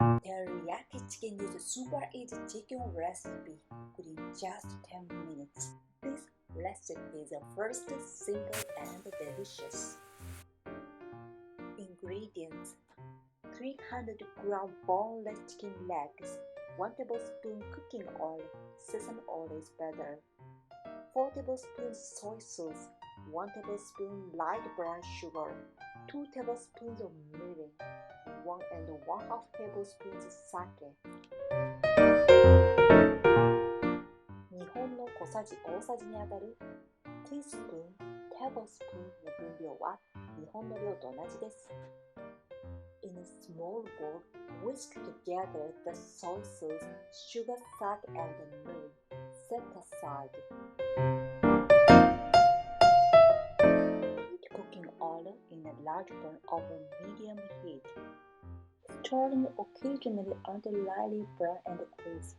Teriyaki chicken is a super easy chicken recipe within just 10 minutes. This recipe is first simple and delicious. Ingredients: 300-gram boneless chicken legs, 1 tablespoon cooking oil, sesame oil is better, 4 tablespoons soy sauce, 1 tablespoon light brown sugar, 2 tablespoons of mirin, 1 and 1/2 tablespoons sake。 日本の小さじ大さじにあたる teaspoon、tablespoon の分量は日本の量と同じです。In a small bowl, whisk together the soy sauce, sugar, sake, and mirin. Set aside. Heat cooking oil in a large pan over medium heat, stirring occasionally until lightly brown and crisp.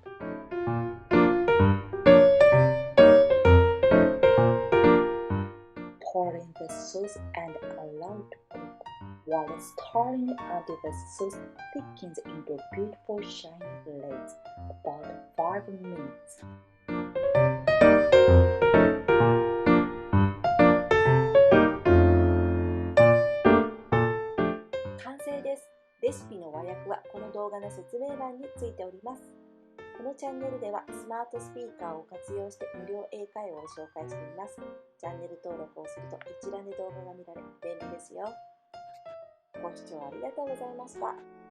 Pour in the sauce and allow to cook while stirring until the sauce thickens into a beautiful shiny glaze, about 5 minutes. 完成です。レシピの和訳はこの動画の説明欄についております。このチャンネルではスマートスピーカーを活用して無料英会話を紹介しています。チャンネル登録をすると一覧で動画が見られ便利ですよ。ご視聴ありがとうございました。